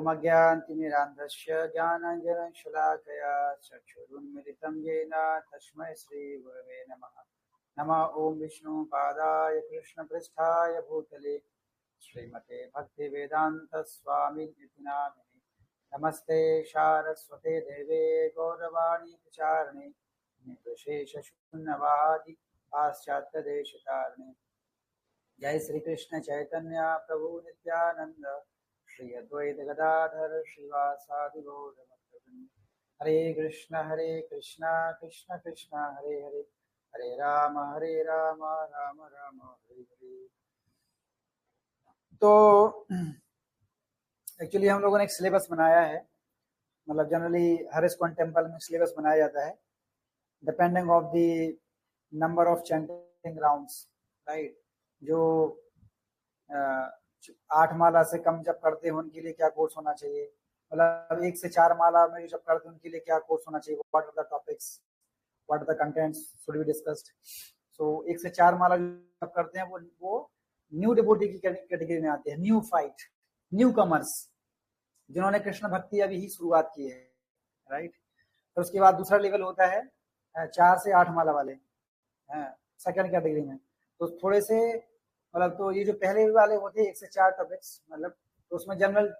ओमज्ञानतिमिरान्धस्य ज्ञानाञ्जनशलाकया चक्षुरुन्मिलितं येन तस्मै श्रीगुरवे नमः। नमः ॐ विष्णुपादाय कृष्णपृष्ठाय भूतले श्रीमते भक्तिवेदान्तस्वामिनिति नामिने। नमस्ते सारस्वते देवे गौरवाणी प्रचारिणे निर्विशेषशून्यवादी पाश्चात्यदेशतारिणे। जय श्री कृष्ण चैतन्य प्रभु नित्यानंद श्री अद्वैत गदाधर श्रीवासादि गौर भक्तवृंद। हरे कृष्ण कृष्ण कृष्ण हरे हरे, हरे राम राम राम हरे हरे। तो एक्चुअली हम लोगों ने एक सिलेबस बनाया है, मतलब जनरली हर इस्कॉन टेम्पल में सिलेबस बनाया जाता है depending of the number of chanting rounds, right. जो 8 माला से कम जब करते हैं उनके लिए क्या कोर्स होना चाहिए, मतलब 1 से 4 माला में जब करते हैं उनके लिए क्या कोर्स होना चाहिए, what are the topics, what are the contents should be discussed. So 1 से 4 माला जब करते हैं वो न्यू डिवोटी की कैटेगरी में आते हैं, न्यू फाइट, न्यू कमर्स, जिन्होंने कृष्ण भक्ति अभी ही शुरुआत की है, राइट। तो उसके बाद दूसरा लेवल होता है 4 से 8 माला वाले, सेकंड कैटेगरी में। तो थोड़े से मतलब तो ये जो पहले वाले होते हैं 1 से 4 टॉपिक्स, मतलब तो उसमें जनरल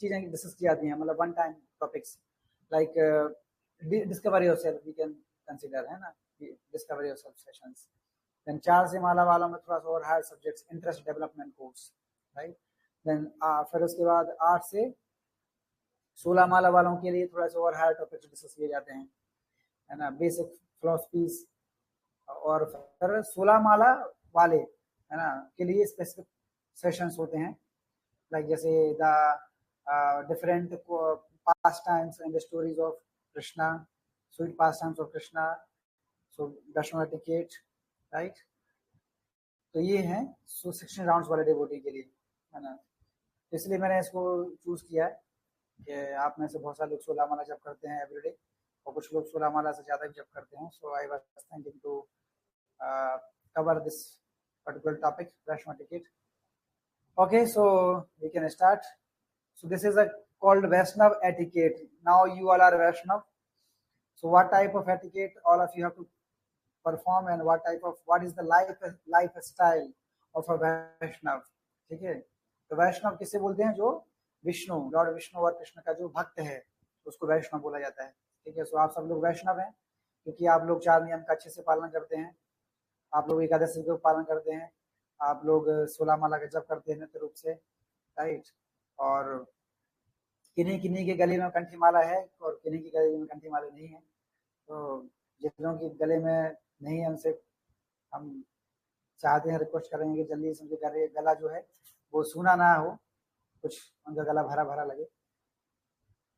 चीजें डिस्कस की जाती हैं, मतलब one time topics like discovery yourself we can consider, है ना, डिस्कवरी योरसेल्फ सेशंस। देन 4 से माला वालों में थोड़ा सा और higher subjects, interest development course, right. Then फिर उसके बाद 8 से 16 माला वालों के लिए थोड़ा सा और हायर टॉपिक्स डिस्कस किए जाते हैं, है ना, बेसिक फिलोसफीज। और फिर 16 माला वाले, है ना, के लिए स्पेसिफिक सेशंस होते हैं, लाइक जैसे the different past times and the stories of Krishna, sweet past times of Krishna, so Darshan ticket, right. तो ये हैं 16 राउंड्स वाले डिवोटी के लिए, है ना। इसलिए मैंने इसको चूज किया है कि आप में से बहुत सारे लोग 16 माला जब करते हैं एवरीडे, और कुछ लोग 16 माला से ज़्यादा भी जब करते हैं। So I was thinking to cover this particular topic, Vaishnav etiquette. Okay, so we can start. So this is called Vaishnav etiquette. Now you all are Vaishnav. So what type of etiquette all of you have to perform, and what is the lifestyle of a Vaishnav? ठीक है, तो वैष्णव किसे बोलते हैं? जो Vishnu, Lord Vishnu और कृष्ण का जो भक्त है उसको वैष्णव बोला जाता है, ठीक है। सो आप सब लोग वैष्णव हैं क्योंकि आप लोग 4 नियम का अच्छे से पालन करते हैं, आप लोग एकादशी का पालन करते हैं, आप लोग 16 माला का जप करते हैं नित्य रूप से, राइट। और किन्हीं किन्हीं के गले में कंठी माला है और किन्हीं के गले में कंठी माला नहीं है। तो जिन के गले में नहीं है उनसे हम चाहते हैं, रिक्वेस्ट करेंगे कि जल्दी से उनके गला जो है वो सूना ना हो, कुछ उनका गला भरा भरा लगे।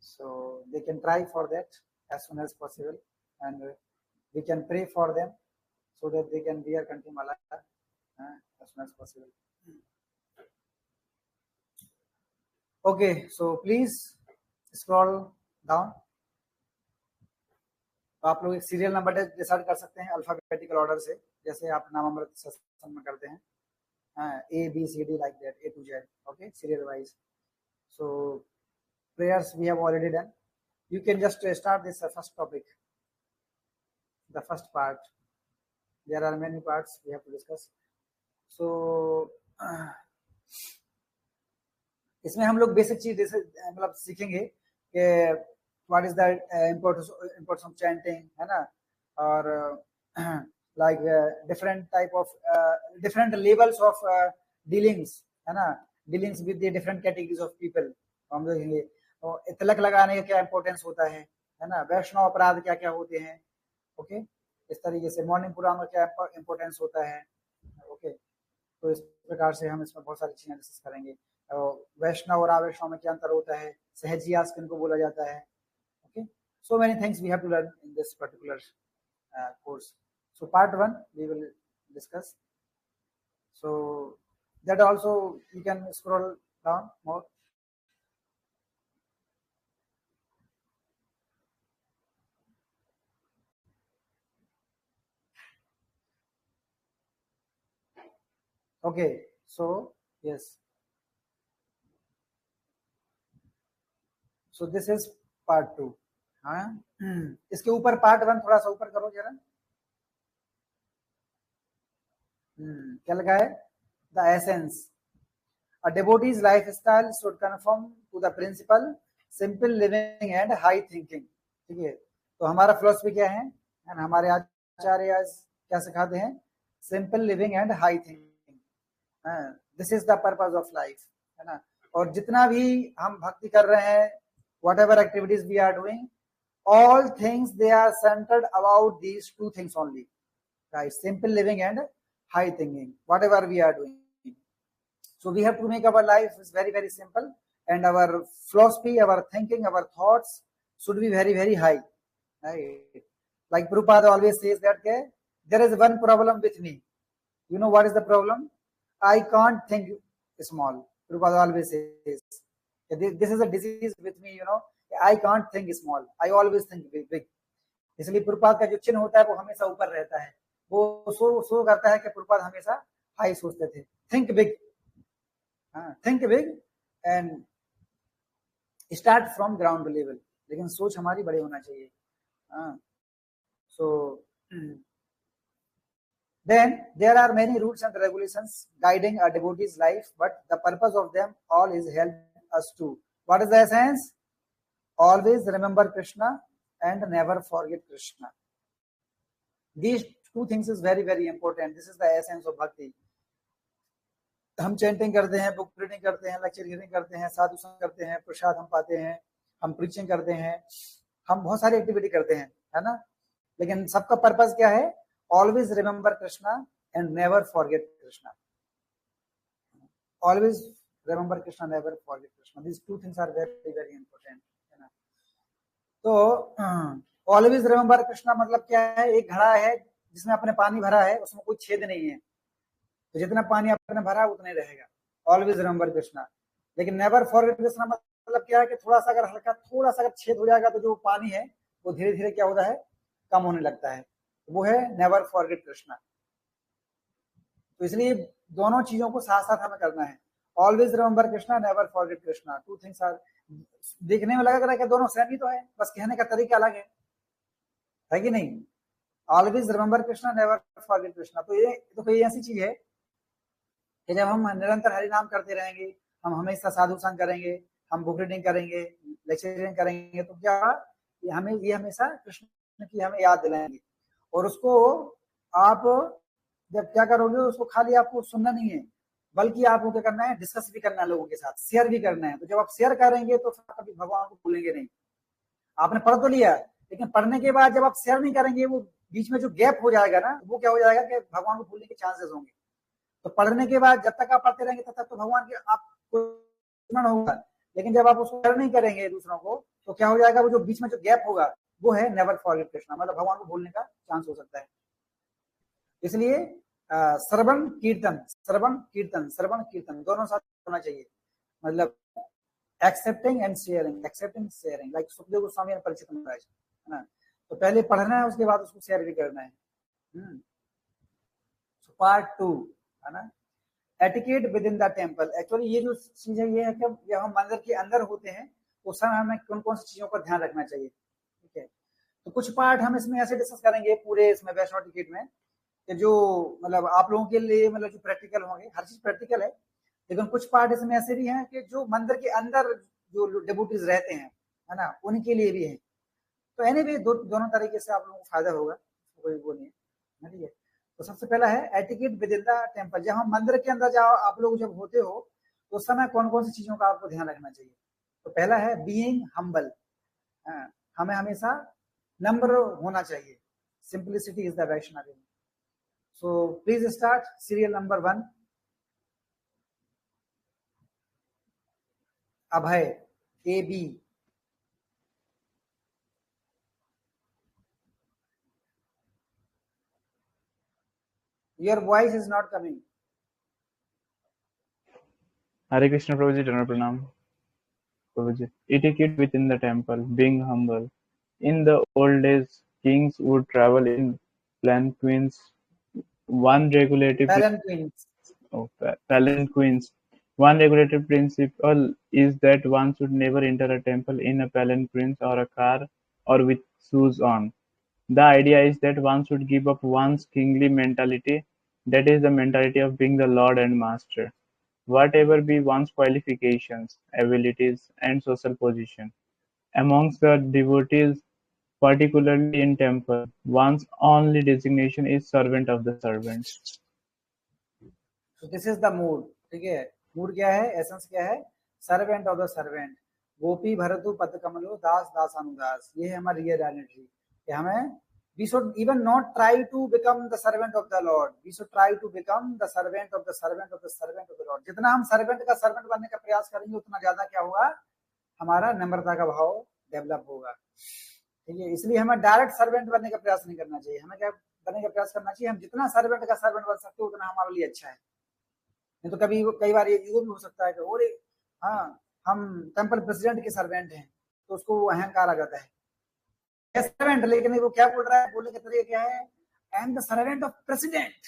So they can try for that as soon as possible, and we can pray for them so that they can wear kanthi mala as soon as possible. Okay, so please scroll down. तो आप लोग एक serial number decide कर सकते हैं alphabetical order से, जैसे आप नाम अमृत सत्संग में करते हैं, ABCD like that, A to Z, okay, serial wise. So prayers we have already done. You can just start this first topic, the first part. There are many parts we have to discuss. So इसमें हम लोग basic चीज मतलब सीखेंगे कि what is the importance of chanting, है ना, और like different type of different levels of dealings, है ना, dealings with the different categories of people हम देखेंगे। तो तिलक लगाने का क्या इंपॉर्टेंस होता है ना, वैष्णव अपराध क्या क्या होते हैं, ओके, इस तरीके से मॉर्निंग पुराण में क्या इंपॉर्टेंस होता है, ओके। तो इस प्रकार से हम इसमें बहुत सारी चीजें डिस्कस करेंगे। वैष्णव और अवैष्णव में क्या अंतर होता है, सहजियास किनको बोला जाता है, okay. So many things we have to learn in this particular course. So part 1 we will discuss. So that also you can scroll down more. Okay, so yes. So this is part 2। हाँ, इसके ऊपर part 1 थोड़ा सा ऊपर करो जरा। क्या लगा है? The essence, a devotee's lifestyle should conform to the principle simple living and high thinking। ठीक है, तो हमारा फिलोसफी क्या है? एंड हमारे आचार्य क्या सिखाते हैं? Simple living and high thinking. This is the purpose of life, है ना। और जितना भी हम भक्ति कर रहे हैं, whatever activities we are doing, all things they are centered about these two things only, right? Simple living and high thinking, whatever we are doing. So we have to make our life is very, very simple, and our philosophy, our thinking, our thoughts should be very, very high, right? Like Prabhupada always says that there is one problem with me. You know what is the problem? I can't think small. Prabhupada always says this is a disease with me, you know. I can't think small. I always think big. इसलिए प्रभुपाद का जो चिन्ह होता है वो हमेशा ऊपर रहता है। वो शो करता है कि प्रभुपाद हमेशा हाई सोचते थे। Think big, think big and start from ground level, लेकिन सोच हमारी बड़े होना चाहिए। सो then there are many rules and regulations guiding a devotee's life, but the purpose of them all is help us to, what is the essence? Always remember Krishna and never forget Krishna. These two things is very, very important. This is the essence of bhakti. हम chanting करते हैं, book reading करते हैं, lecture hearing करते हैं, साधु संग करते हैं, प्रसाद हम पाते हैं, हम प्रीचिंग करते हैं, हम बहुत सारी एक्टिविटी करते हैं, है ना। लेकिन सबका पर्पस क्या है? Always remember Krishna and never forget Krishna. Always remember Krishna, never forget Krishna. These two things are very, very important, है ना। तो ऑलवेज रिमेंबर कृष्णा मतलब क्या है? एक घड़ा है जिसमें अपने पानी भरा है, उसमें कोई छेद नहीं है, तो जितना पानी आपने भरा उतना ही रहेगा। Always remember Krishna. लेकिन नेवर फॉरगेट कृष्णा मतलब क्या है कि थोड़ा सा अगर हल्का थोड़ा सा अगर छेद हो जाएगा तो जो पानी है वो धीरे धीरे क्या होता है? कम होने लगता है। वो है नेवर फॉरगेट कृष्णा। तो इसलिए दोनों चीजों को साथ साथ हमें करना है। Always remember Krishna, never forget Krishna. Two things are, देखने में लग रहा है कि दोनों सेम ही तो है, बस कहने का तरीका अलग है कि नहीं? Always remember Krishna, never forget Krishna. तो ये ऐसी चीज है कि जब हम निरंतर हरि नाम करते रहेंगे, हम हमेशा साधु संग करेंगे, हम बुक रीडिंग करेंगे, लेक्चरिंग करेंगे, तो क्या ये हमेशा कृष्ण की हमें याद दिलाएंगे। और उसको आप जब क्या करोगे, उसको खाली आपको सुनना नहीं है, बल्कि आपको क्या करना है? डिस्कस भी करना है, लोगों के साथ शेयर भी करना है। तो जब आप शेयर करेंगे तो कभी भगवान को भूलेंगे नहीं। आपने पढ़ तो लिया, लेकिन पढ़ने के बाद जब आप शेयर नहीं करेंगे, वो बीच में जो गैप हो जाएगा ना, वो क्या हो जाएगा कि भगवान को भूलने के चांसेस होंगे। तो पढ़ने के बाद जब तक आप पढ़ते रहेंगे तब तक तो भगवान के आपको स्मरण होगा, लेकिन जब आप उसको शेयर नहीं करेंगे दूसरों को, तो क्या हो जाएगा? वो जो बीच में जो गैप होगा वो है नेवर फॉरगेट कृष्णा, मतलब भगवान को भूलने का चांस हो सकता है। इसलिए श्रवण कीर्तन, श्रवण कीर्तन, श्रवण कीर्तन दोनों साथ होना चाहिए। मतलब accepting and sharing, accepting sharing, like Sukhdev Goswami and Parikshit Maharaj, है ना। तो पहले पढ़ना है, उसके बाद उसको शेयर भी करना है। पार्ट 2, है ना, etiquette with in the temple. Actually ये जो चीज है ये है कि जब हम मंदिर के अंदर होते हैं तो उस समय हमें कौन कौन सी चीजों का ध्यान रखना चाहिए, ठीक है। तो कुछ पार्ट हम इसमें ऐसे डिस्कस करेंगे पूरे इसमें वैष्णव टिकट में, कि जो मतलब आप लोगों के लिए मतलब जो प्रैक्टिकल होंगे, हर चीज प्रैक्टिकल है, लेकिन कुछ पार्ट इसमें ऐसे भी हैं कि जो मंदिर के अंदर जो डिवोटीज रहते हैं, है ना, उनके लिए भी है। तो एनीवे दोनों तरीके से आप लोगों को फायदा होगा, कोई वो नहीं है, ठीक है। तो सबसे पहला है etiquette with in the temple. जब हम मंदिर के अंदर जाओ आप लोग जब होते हो तो उस समय कौन कौन सी चीजों का आपको ध्यान रखना चाहिए? तो पहला है बीइंग हम्बल, हमें हमेशा नम्र होना चाहिए। Simplicity is the Vaishnavi. So please start serial number 1। Abhay, AB। Your voice is not coming. Hare Krishna Prabhuji, Dana Pranam. Prabhuji, etiquette within the temple, being humble. In the old days, kings would travel in palanquins. One regulative Palanquins. palanquins One regulated principle is that one should never enter a temple in a palanquin or a car or with shoes on. The idea is that one should give up one's kingly mentality, that is, the mentality of being the lord and master, whatever be one's qualifications, abilities, and social position. Amongst the devotees, particularly in temple, one's only designation is servant of the servants. So this is the mood. ठीक है, mood क्या है, essence क्या है, servant of the servant, गोपी भरतु पद कमलो दास दासानुदास, ये है हमारी रियलिटी कि हमें we should even not try to become the servant of the Lord, we should try to become the servant of the servant of the servant of the Lord. जितना हम servant का servant बनने का प्रयास करेंगे उतना ज्यादा क्या होगा, हमारा नम्रता का भाव डेवलप होगा। ठीक है, इसलिए हमें डायरेक्ट सर्वेंट बनने का प्रयास नहीं करना चाहिए, हमें क्या बनने का प्रयास करना चाहिए, हम जितना सर्वेंट का सर्वेंट बन सकते हो उतना हमारे लिए अच्छा है। नहीं तो कई बार ये भी हो सकता है कि और हाँ हम टेम्पल प्रेसिडेंट के सर्वेंट हैं तो उसको अहंकार आ जाता है सर्वेंट, लेकिन वो क्या बोल रहा है, बोलने का तरीका क्या है, I am the servant of president,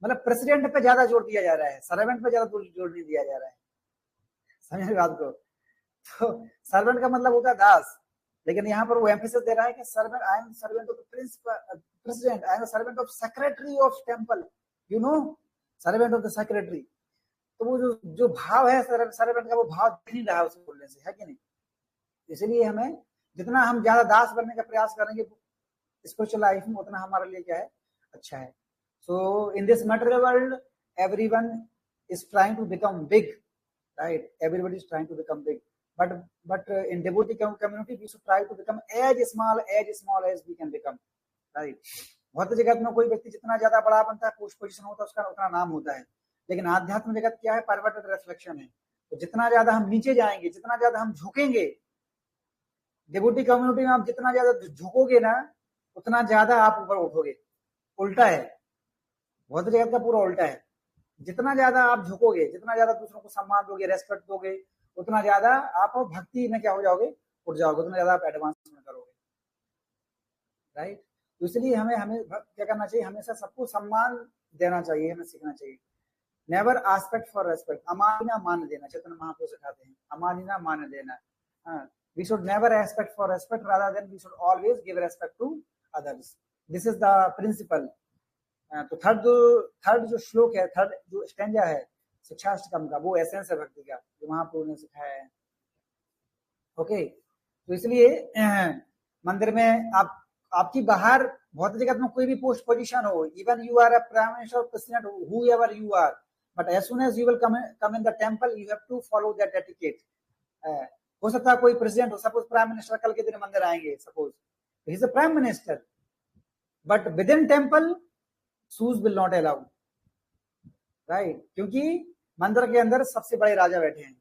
मतलब प्रेसिडेंट पे ज्यादा जोर दिया जा रहा है, सर्वेंट पे ज्यादा जोर नहीं दिया जा रहा है। समझ बात को, तो सर्वेंट का मतलब होता है दास, लेकिन यहाँ पर वो एम्फेसिस दे रहा है कि servant, I am servant of president, I am servant of secretary of temple, you know, servant of the secretary. तो वो जो भाव है सर्वेंट का, वो भाव दिख नहीं रहा है उसे बोलने से, है कि नहीं। इसलिए हमें जितना हम ज्यादा दास बनने का प्रयास करेंगे स्पिरिचुअल लाइफ में, उतना हमारे लिए क्या है, अच्छा है। So in this material world everyone is trying to become big, right, everybody is trying to become big, but in devotee community we should try to become as small as we can become, right। भौतिक जगत में कोई व्यक्ति जितना ज्यादा बड़ा बनता है, पोस्ट पोजीशन होता है, उसका उतना नाम होता है, लेकिन आध्यात्म जगत क्या है, परवर्टेड रिफ्लेक्शन है। तो जितना ज्यादा हम नीचे जाएंगे, जितना ज्यादा हम झुकेंगे, डिवोटी कम्युनिटी में आप जितना ज्यादा झुकोगे ना, उतना ज्यादा आप ऊपर उठोगे। उल्टा है, भौतिक जगत का पूरा उल्टा है, जितना ज्यादा आप झुकोगे, जितना ज्यादा दूसरों को सम्मान दोगे, रेस्पेक्ट दोगे, उतना ज्यादा आप भक्ति में क्या हो जाओगे, उठ जाओगे, उतना ज्यादा आप एडवांसमेंट करोगे, राइट। तो इसलिए हमें क्या करना चाहिए, हमेशा सबको सम्मान देना चाहिए, हमें सीखना चाहिए। नेवर आस्पेक्ट फॉर रेस्पेक्ट, अमानिना मान देना, चैतन्य महाप्रभु सिखाते हैं, अमानिना मान देना। we should never expect for respect, rather than we should always give respect to others. This is the principle. तो थर्ड जो श्लोक है, थर्ड जो स्टैंजा है शिक्षाष्टकम का, वो एसेंस है भक्ति का, जो महाप्रभु ने सिखाया है। ओके, तो इसलिए मंदिर में आपकी बाहर भौतिक जगत में कोई भी पोस्ट पोजीशन हो, even you are a prime minister, president, whoever you are, but as soon as you will come in the temple, you have to follow that etiquette. हो सकता है कोई प्रेसिडेंट हो, सपोज प्राइम मिनिस्टर कल के दिन मंदिर आएंगे, suppose he is a prime minister, but with in temple shoes will not allow, right, क्योंकि मंदिर के अंदर सबसे बड़े राजा बैठे हैं,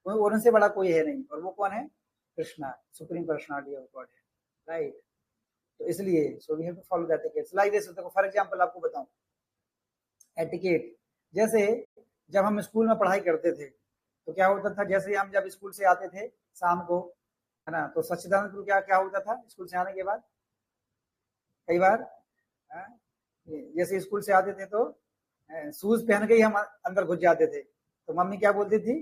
उनसे बड़ा कोई है नहीं, और वो कौन है, Krishna, supreme personality of God है, राइट। तो इसलिए so we have to follow that etiquette. Like this, देखो फॉर एग्जांपल आपको बताऊं एटिकेट, जैसे जब हम स्कूल में पढ़ाई करते थे तो क्या होता था, जैसे हम जब स्कूल से आते थे शाम को, है ना, तो सच्चिदानंद को क्या होता था, स्कूल से आने के बाद कई बार जैसे स्कूल से आते थे तो शूज पहन के ही हम अंदर घुस जाते थे, तो मम्मी क्या बोलती थी,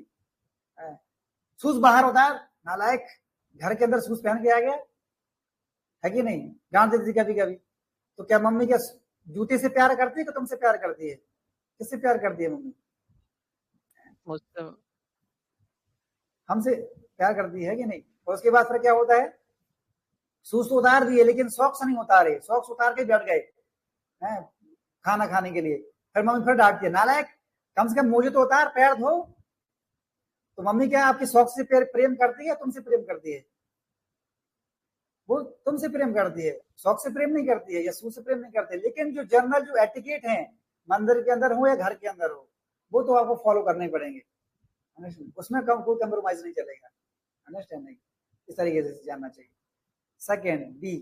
शूज बाहर उतार नालायक, घर के अंदर शूज पहन के आ गया, है कि नहीं, डांट देती थी कभी कभी। तो क्या मम्मी क्या जूते से प्यार करती है कि तुमसे प्यार करती है, किससे प्यार करती है मम्मी, हमसे प्यार करती है कि नहीं। और उसके बाद फिर क्या होता है, शूज तो उतार दिए लेकिन सॉक्स नहीं उतारे, सॉक्स उतार के बैठ गए हैं खाना खाने के लिए, फिर मम्मी फिर डांटती है, नालायक कम से कम मोजे तो उतार, पैर धो। तो मम्मी क्या आपकी सॉक्स से प्रेम करती है, तुमसे प्रेम करती है, वो तुमसे प्रेम करती है, सॉक्स से प्रेम नहीं करती है या शूज से प्रेम नहीं करती है। लेकिन जो जनरल जो एटिकेट है मंदिर के अंदर हो या घर के अंदर हो, वो तो आपको फॉलो करने ही पड़ेंगे, उसमें कोई कंप्रोमाइज नहीं चलेगा, अंडरस्टैंड नहीं, इस तरीके से जानना चाहिए। सेकेंड बी,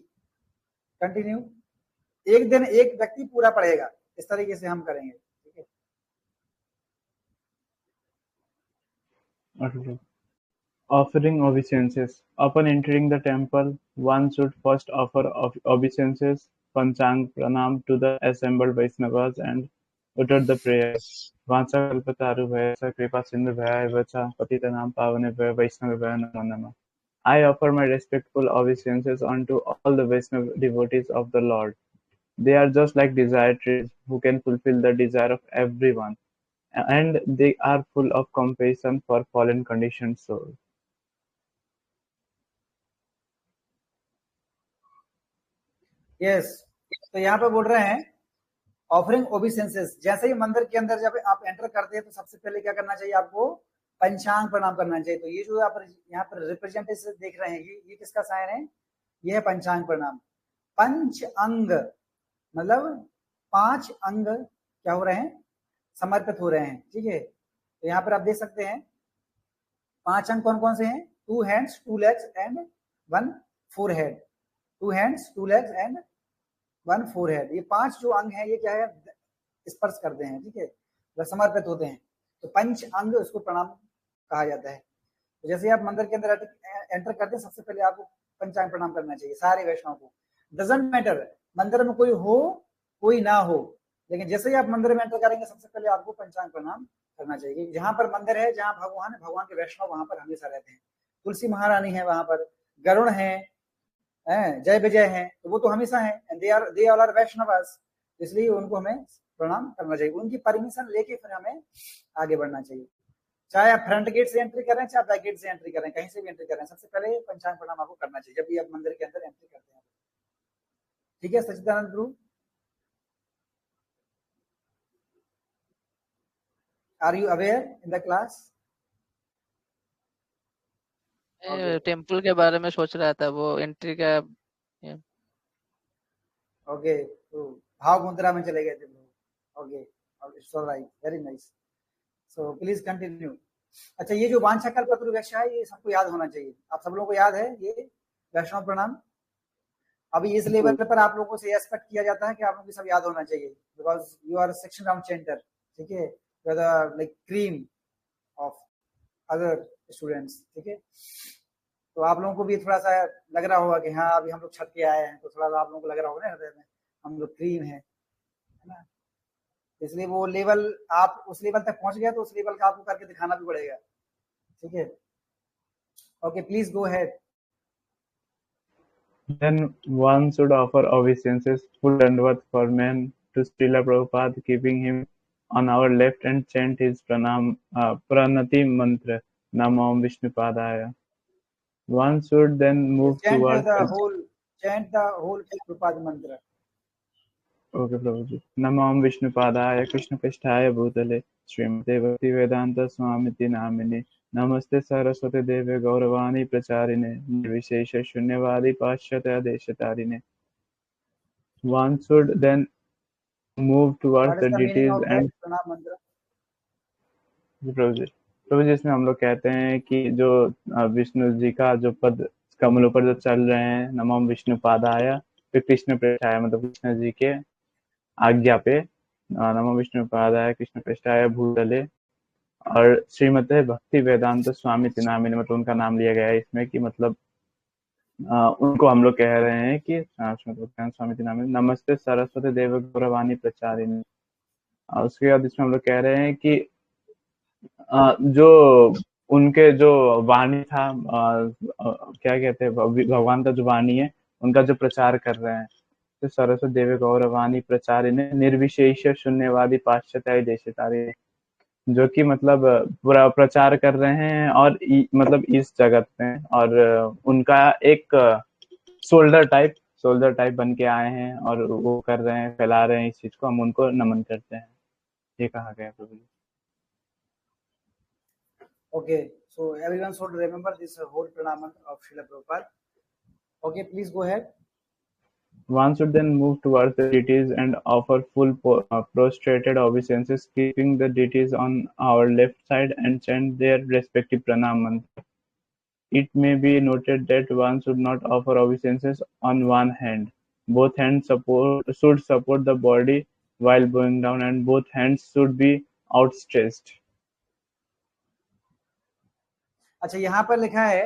कंटिन्यू, एक दिन एक व्यक्ति पूरा पढ़ेगा, इस तरीके से हम करेंगे, ठीक है। Offering obeisances. Upon entering the temple, one should first offer obeisances, panchang pranam to the assembled Vaishnavas and uttered the prayer. Vanchakalpataruvyasa kripa sindhubhyaya vacha patitanam pavanebhyo Vaishnavabhyo namo namah. I offer my respectful obeisances unto all the Vaishnava devotees of the Lord. They are just like desire trees who can fulfill the desire of everyone, and they are full of compassion for fallen conditioned souls. Yes, तो यहाँ पे बोल रहे हैं offering ओबिसेंसेस। जैसे ही मंदिर के अंदर जब आप एंटर करते हैं तो सबसे पहले क्या करना चाहिए आपको? पंचांग प्रणाम करना चाहिए। तो ये जो आप यहाँ पर रिप्रेजेंटेटिव देख रहे हैं, ये किसका साइन है? ये है पंचांग प्रणाम। पंच अंग मतलब 5 अंग क्या हो रहे हैं? समर्पित हो रहे हैं। ठीक है, तो यहाँ पर आप देख सकते हैं 5 अंग कौन कौन से हैं? 2 hands, 2 legs and 1 forehead। 2 hands, 2 legs and 1 forehead। ये 5 जो अंग हैं ये क्या है? स्पर्श करते हैं। ठीक है, समर्पित होते हैं। तो पंच अंग उसको प्रणाम कहा जाता है। तो जैसे आप मंदिर के अंदर एंटर करते हैं सबसे पहले आपको पंचांग प्रणाम करना चाहिए सारे वैष्णव को। डजंट मैटर मंदिर में कोई हो कोई ना हो, लेकिन जैसे ही आप मंदिर में एंटर करेंगे सबसे पहले आपको पंचांग प्रणाम करना चाहिए। जहां पर मंदिर है, जहां भगवान है, भगवान के वैष्णव वहां पर हमेशा रहते हैं। तुलसी महारानी है वहां पर, गरुण है, जय विजय है, तो वो तो हमेशा है। And they all are Vaishnavas, इसलिए उनको हमें प्रणाम करना चाहिए। उनकी परमिशन लेके फिर हमें आगे बढ़ना चाहिए। चाहे आप फ्रंट गेट से एंट्री करें, चाहे बैक गेट से एंट्री करें, कहीं से भी एंट्री करें, सबसे पहले पंचांग प्रणाम आपको करना चाहिए जब भी आप मंदिर के अंदर एंट्री करते हैं। ठीक है Sachchidananda Guru, are you aware in the class? Temple के बारे में सोच रहा था, वो एंट्री का। ओके, तो भाव मुद्रा में चले गए थे लोग। Okay, it's alright, very nice. So please continue. अच्छा, ये जो वांछाकल्पतरु वैश्य है ये सबको याद होना चाहिए। आप सब लोगों को याद है ये वैष्णव प्रणाम? अभी इस लेवल पर आप लोगों से एक्सपेक्ट किया जाता है कि आप लोगों को सब याद होना चाहिए, because you are section round chanter. ठीक है, you are the like cream of other students. ठीक है, तो आप लोगों को भी थोड़ा सा लग रहा होगा कि हाँ अभी हम लोग छत के आए हैं, तो थोड़ा सा आप लोगों को लग रहा होगा ना हृदय में हम लोग क्रीम है ना। इसलिए वो लेवल आप उस लेवल तक पहुंच गया तो उस लेवल का आपको करके दिखाना भी पड़ेगा। ठीक है, okay, please go ahead. Then one should offer obeisances full dandavat for man to Srila Prabhupada, keeping him on our left and chant his pranati mantra, Namo Vishnupadaya. One should then move towards chant the whole Prabhupada mantra. Okay, Prabhuji. Namo Vishnupadaya Krishna Prishthaya Bhutale Srimate Bhakti Vedanta Swamiti Namine Namaste Saraswati Deve Gauravani Pracharine Nirvishesha Shunyavadi Paschatya Deshatarine. One should then move towards the deities and प्रभु जी इसमें हम लोग कहते हैं कि जो विष्णु जी का जो पद कमलों पर जो चल रहे हैं, नमो विष्णुपादाय, फिर कृष्ण प्रेष्ठाय मतलब कृष्ण जी के आज्ञा पे, नमो विष्णुपादाय कृष्ण प्रेष्ठाय भूतले, और श्रीमते भक्ति वेदांत स्वामी तिनामिने मतलब उनका नाम लिया गया है इसमें कि मतलब उनको हम लोग कह रहे हैं कि स्वामी तिनामिने नमस्ते सरस्वती देव गौरवाणी प्रचारिणी। उसके बाद इसमें हम लोग कह रहे हैं कि जो उनके जो वाणी था, क्या कहते हैं, भगवान का जो वाणी है उनका जो प्रचार कर रहे हैं, तो सरस्वती देवी गौरवाणी प्रचारिणे निर्विशेष शून्यवादी पाश्चात्य देशतारी, जो कि मतलब पूरा प्रचार कर रहे हैं और मतलब इस जगत में, और उनका एक सोल्जर टाइप बन के आए हैं और वो कर रहे हैं, फैला रहे हैं इस चीज को, हम उनको नमन करते हैं, ये कहा गया प्रभु जी। Okay, so everyone should remember this whole pranam of Srila Prabhupada. Okay, please go ahead. One should then move towards the deities and offer full prostrated obeisances, keeping the deities on our left side and chant their respective pranam mantra. It may be noted that one should not offer obeisances on one hand. Both hands should support the body while bowing down, and both hands should be outstretched. अच्छा, यहाँ पर लिखा है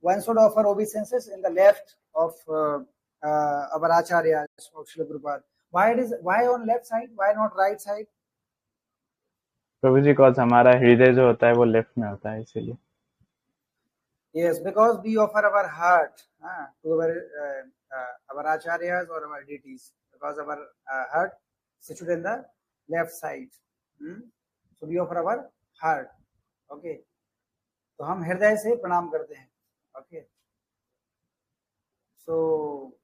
one should offer obeisances in the left of our acharya of Srila Prabhupada. Why on left side? Why not right side? प्रभु जी cause हमारा हृदय जो होता है वो लेफ्ट में होता है इसीलिए। Yes, because we offer our heart to our acharyas or our deities, because our heart situated in the left side. So we offer our heart. Okay. तो हम हृदय से प्रणाम करते हैं. Okay. So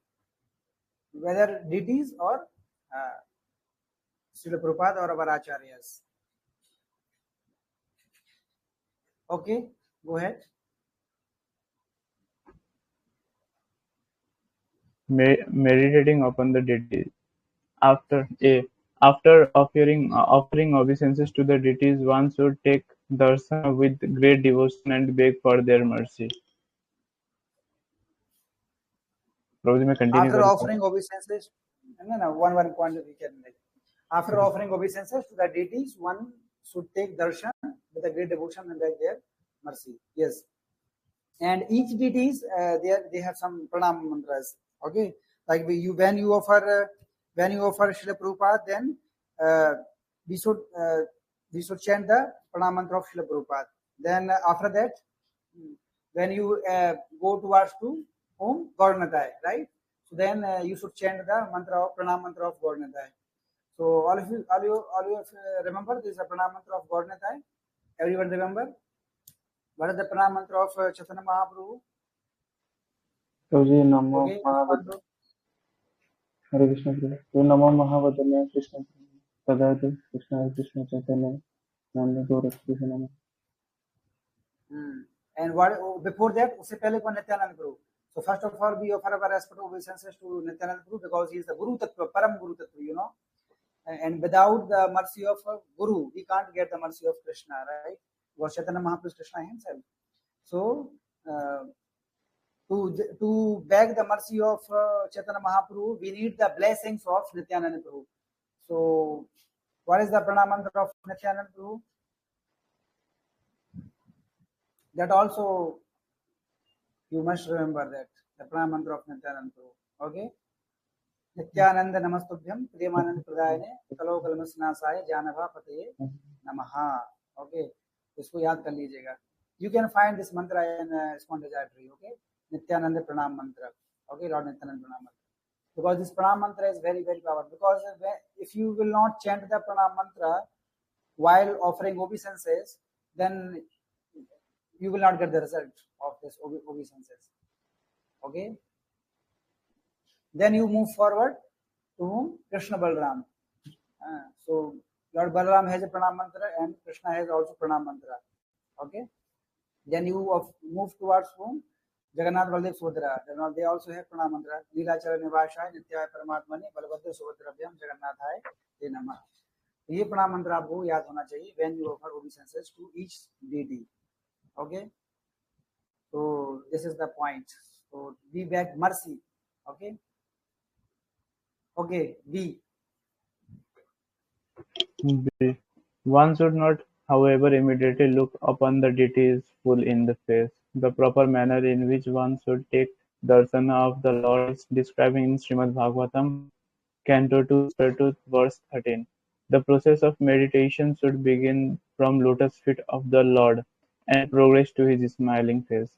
whether deities or Srila Prabhupada or our acharyas. Okay, go ahead. Meditating upon the deities. After offering obeisances to the deities, one should take darshan with great devotion and beg for their mercy. प्रभु जी मैं continue After करूं? offering obeisances, no, one point we can make. After offering obeisances to the deities, one should take darshan with a great devotion and beg their mercy. Yes, and each deities they have some pranam mantras. Okay, like when you offer Srila Prabhupada, then we should chant the pranam mantra of Srila Prabhupada. Then after that, when you go towards to Om Gauranatai, right? So then you should chant the mantra of pranam mantra of Gauranatai. So all of you remember this is a pranam mantra of Gauranatai? Everyone remember? What is the pranam mantra of Chaitanya Mahaprabhu? Prabhu ji NaMo Okay, महावदने हरे कृष्ण प्रभु तो नमो महावदने कृष्ण तदातु कृष्ण कृष्ण चैतन्य नाम गौर कृष्ण नमः। And what before that, उससे पहले कौन नित्यानंद प्रभु? So first of all, we offer our respectful obeisances to Nityananda Prabhu because he is the Guru Tattva, Param Guru Tattva, you know. And without the mercy of a Guru, we can't get the mercy of Krishna, right? Because Chaitanya Mahaprabhu is Krishna himself. So to beg the mercy of Chaitanya Mahaprabhu, we need the blessings of Nityananda Prabhu. So what is the pranam mantra of Nityananda Prabhu? That also you must remember that the pranam mantra of Nityananda Prabhu. Okay. Nityananda Namastubhyam Priyamananda Pradayane Kalo Kalmasnasaye Janava Pataye Namaha. Okay. इसको याद कर लीजिएगा. You can find this mantra in Swan Directory. Okay. Nityananda Pranam Mantra. Okay. Lord Nityananda Pranam Mantra. Because this pranam mantra is very, very powerful. Because if you will not chant the pranam mantra while offering obeisances, then you will not get the result of this obeisances. Okay. Then you move forward to Krishna Balram. So Lord Balram has a pranam mantra and Krishna has also pranam mantra. Okay. Then you move towards whom? Jagannath Baldev Subhadra. They also have pranam mantra. Leelachara Nivashaya Nityaya Paramatmane Balabhadra Subhadrabhyam Jagannathaya Te Namah. ये प्रणाम मंत्र आपको याद होना चाहिए when you offer obeisances to each deity. Okay. So this is the point. So we beg mercy. Okay. Okay. B. One should not, however, immediately look upon the deities full in the face. The proper manner in which one should take darsana of the Lord is described in Srimad Bhagavatam, Canto 2, verse 13. The process of meditation should begin from lotus feet of the Lord and progress to his smiling face.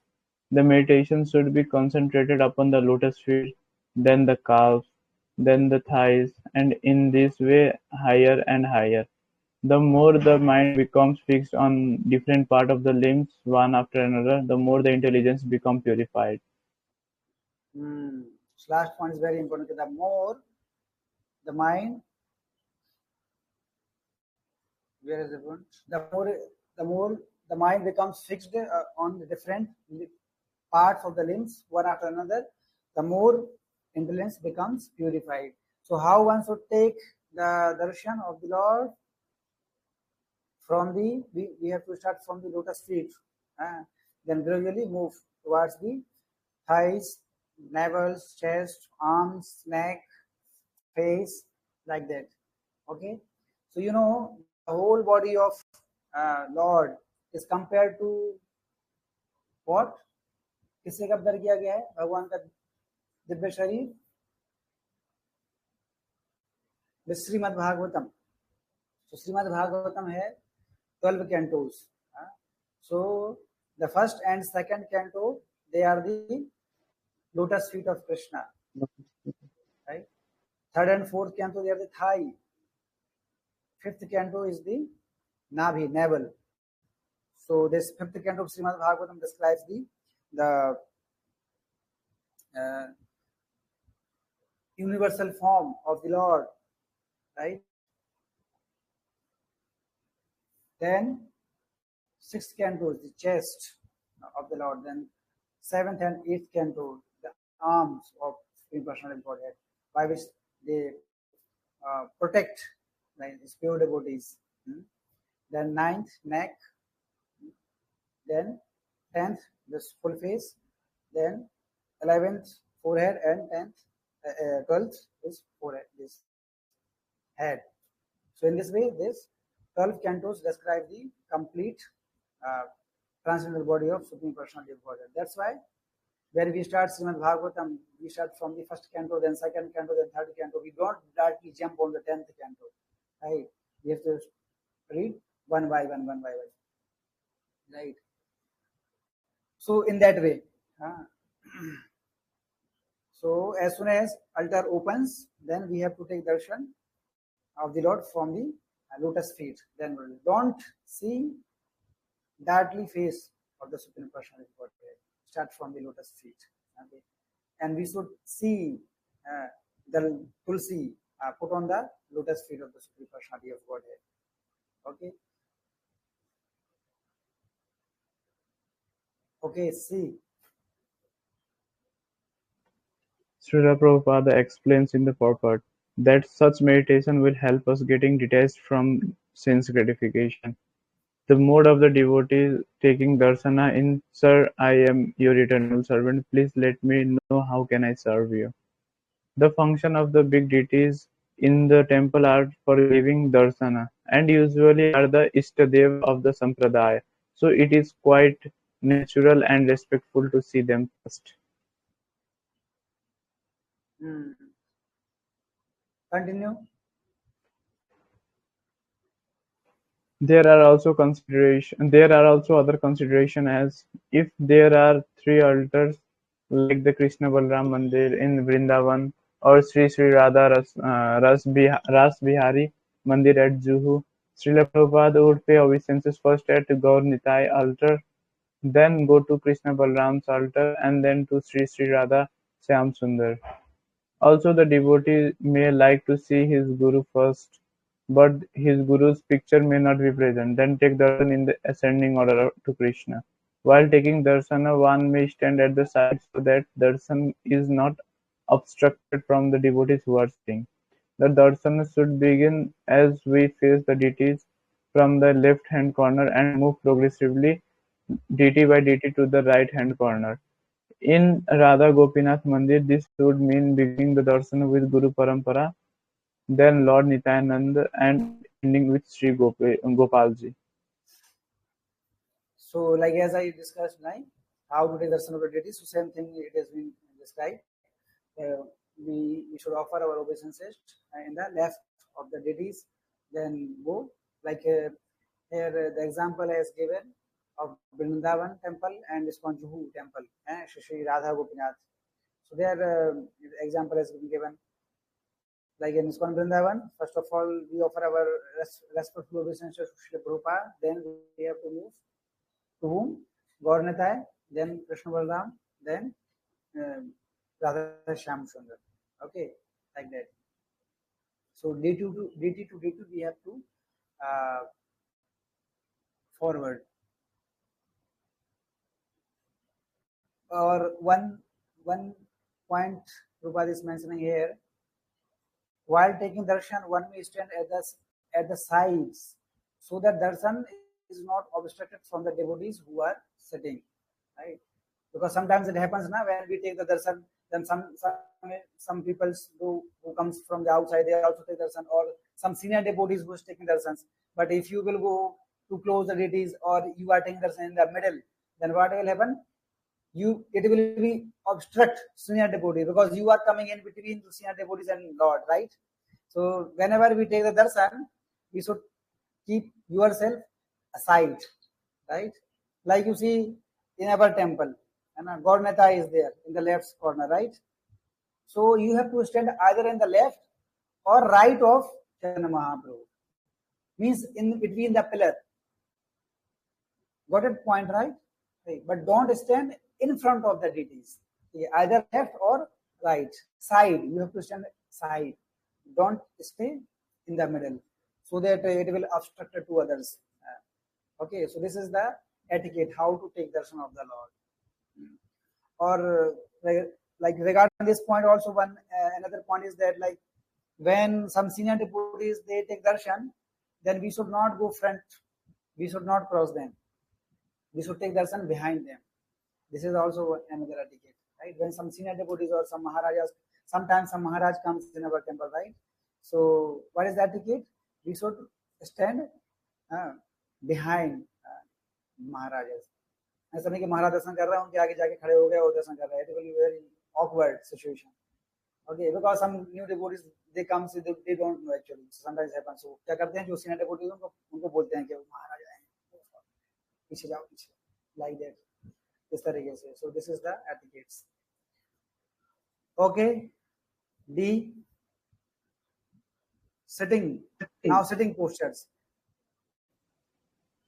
The meditation should be concentrated upon the lotus feet, then the calves, then the thighs, and in this way higher and higher. The more the mind becomes fixed on different parts of the limbs, one after another, the more the intelligence becomes purified. This last point is very important. The more the mind, where is the point? The more the mind becomes fixed on the different parts of the limbs, one after another, the more intelligence becomes purified. So how one should take the darshan of the Lord? From the we have to start from the lotus feet, then gradually move towards the thighs, navels, chest, arms, neck, face, like that. Okay. So you know the whole body of Lord is compared to what? किससे compare किया गया है भगवान का दिव्य शरीर? श्रीमद् भागवतम. तो श्रीमद् भागवतम है 12 cantos. So the first and second canto, they are the lotus feet of Krishna, right? Third and fourth canto, they are the thigh. Fifth canto is the navel. So this fifth canto of Srimad Bhagavatam describes the universal form of the Lord, right? Then sixth canto is the chest of the Lord. Then seventh and eighth canto, the arms of the personal Godhead, by which they protect his pure devotees. Then ninth, neck. Then 10th, this full face. Then 11th, forehead, and 12th is forehead, this head. So in this way, this 12 cantos describe the complete transcendental body of Supreme Personality of Godhead. That's why when we start Srimad Bhagavatam, we start from the first canto, then second canto, then third canto. We don't directly jump on the 10th canto, right? We have to read one by one, right? So in that way, so as soon as altar opens, then we have to take darshan of the Lord from the lotus feet. Then we don't see directly face of the Supreme Personality of Godhead. Start from the lotus feet. Okay? And we should see the tulsi put on the lotus feet of the Supreme Personality of Godhead. Okay. Okay, see. Srila Prabhupada explains in the purport that such meditation will help us getting detached from sense gratification. The mode of the devotee taking darsana in Sir, I am your eternal servant, please let me know how can I serve you. The function of the big deities in the temple are for giving darsana and usually are the Ishtadev of the Sampradaya, so it is quite natural and respectful to see them first. Continue. There are also other consideration as if there are 3 altars like the Krishna Balram Mandir in Vrindavan or Sri Sri Radha Ras Bihari Mandir at Juhu. Srila Prabhupada would pay obeisances first at Gaur Nitai altar, then go to Krishna Balram's altar, and then to Sri Sri Radha Shyam Sundar. Also, the devotee may like to see his guru first, but his guru's picture may not be present. Then take darshan in the ascending order to Krishna. While taking darsana, one may stand at the side so that darshan is not obstructed from the devotees who are sitting. The darsana should begin as we face the deities from the left hand corner and move progressively deity by deity to the right hand corner. In Radha Gopinath Mandir, this would mean beginning the darsana with Guru Parampara, then Lord Nityanand, and ending with Sri Gopalji. So, like as I discussed now, how to take darshan of the deities, so same thing it has been described. We should offer our obeisances in the left of the deities, then go like here the example has given of Vrindavan temple and ISKCON Juhu temple, Shri Radha Gopinath. So there example has been given. Like in ISKCON Vrindavan, first of all, we offer our respectful obeisances to Srila Prabhupada, then we have to move to whom? Gaur Nitai, then Krishna Balram, then Radha Shyam Sundar. Okay, like that. So D2 to D2 we have to forward. Or one point Prabhupada is mentioning here. While taking darshan, one may stand at the sides so that darshan is not obstructed from the devotees who are sitting, right? Because sometimes it happens now when we take the darshan, then some people who comes from the outside, they also take darshan, or some senior devotees who is taking darshans. But if you will go to close the deities or you are taking darshan in the middle, then what will happen? It will be obstruct senior devotee because you are coming in between the senior devotees and Lord, right? So whenever we take the darshan, we should keep yourself aside, right? Like you see in our temple, and Gaurnata is there in the left corner, right? So you have to stand either in the left or right of Chaitanya Mahaprabhu. Means in between the pillar. Got it point, right? But don't stand in front of the deities. Either left or right. Side. You have to stand side. Don't stay in the middle, so that it will obstruct to others. Okay, so this is the etiquette, how to take darshan of the Lord. Or like regarding this point also, one another point is that like when some senior devotees they take darshan, then we should not go front, we should not cross them, we should take darshan behind them. This is also another etiquette, right? When some senior devotees or some maharajas, sometimes some maharaj comes in our temple, right? So what is the etiquette? We should stand behind महाराजास. ऐसा नहीं कि महाराज दर्शन कर रहे हैं उनके आगे जाके खड़े हो गए और दर्शन कर रहे हैं. It will be very awkward situation. Okay, because some new devotees they come, so they don't know actually. Sometimes happens. So क्या करते हैं जो senior devotees उनको बोलते हैं कि वो महाराज आए हैं, पीछे जाओ पीछे, like that. इस तरीके से. So this is the etiquettes. Okay. D. Sitting. Now sitting postures.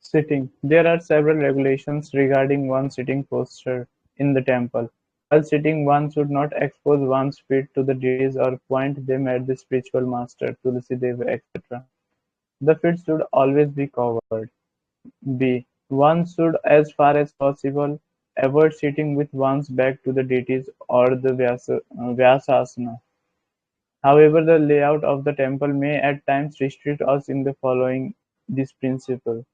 Sitting. There are several regulations regarding one's sitting posture in the temple. While sitting, one should not expose one's feet to the deities or point them at the spiritual master, Tulsi Deva, etc. The feet should always be covered. B. One should, as far as possible, avoid sitting with one's back to the deities or the Vyasasana. However, the layout of the temple may at times restrict us in the following this principle.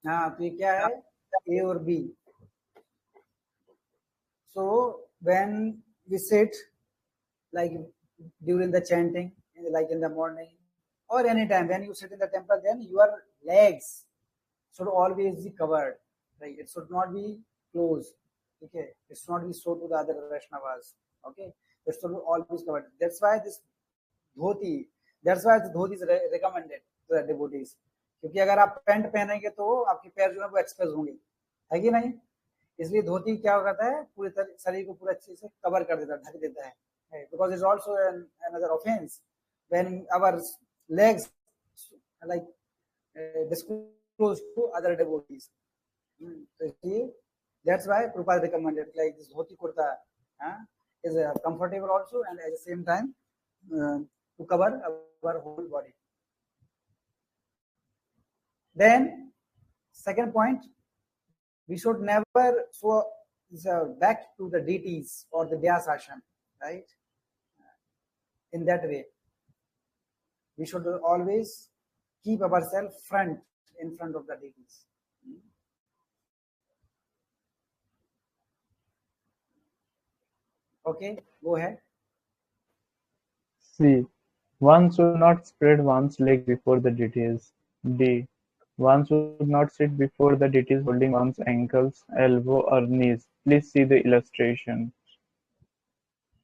हाँ, तो ये क्या है? A और B. So when we sit, like during the chanting, like in the morning or any time when you sit in the temple, then your legs should always be covered. Right? It should not be closed. Okay, it should not be shown to the other Vaishnavas. Okay, it should be always covered. That's why this dhoti is recommended to the devotees. क्योंकि अगर आप pant पहनेंगे तो आपके पैर जो है वो एक्सपोज होंगे, है कि नहीं? इसलिए धोती क्या करता है, पूरे शरीर को पूरा अच्छे से कवर कर देता है, ढक देता है. Because it's also another offense when our legs like disclosed to other devotees. So that's why Prabhupada recommended like this dhoti kurta is comfortable also and at the same time to cover our whole body. Then second point, we should never show back to the deities or the Vyasasana, right? In that way, we should always keep ourselves in front of the deities. Okay, go ahead. C. One should not spread one's leg before the deities. D. One should not sit before the deities holding one's ankles, elbow or knees. Please see the illustration.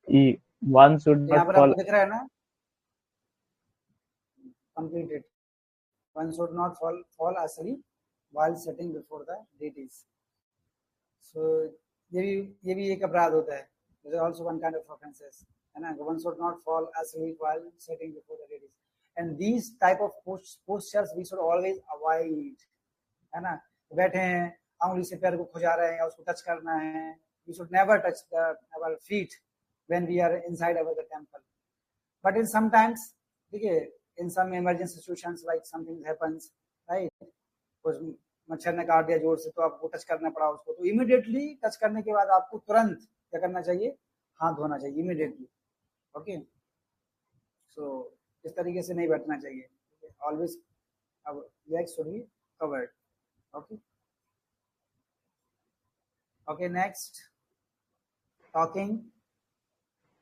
E. One should यहाँ not पर fall. आपको दिख रहा है ना? Completed. One should not fall asleep while sitting before the deities. So ये भी एक अपराध होता है. There is also one kind of offenses. है ना? One should not fall asleep while sitting before the deities. And these type of postures we should always avoid. है ना? बैठे हैं, अंगुली से पैर को खुजा रहे हैं या उसको टच करना है. We should never touch our feet when we are inside our temple. But in sometimes, देखिए, in some emergency situations like something happens, right? कुछ मच्छर ने काट दिया जोर से तो आपको टच करना पड़ा उसको, तो इमीडिएटली टच करने के बाद आपको तुरंत क्या करना चाहिए? हाथ धोना चाहिए इमीडिएटली. ओके, सो इस तरीके से नहीं बैठना चाहिए. Always legs should be covered. Okay. Okay, next. Talking.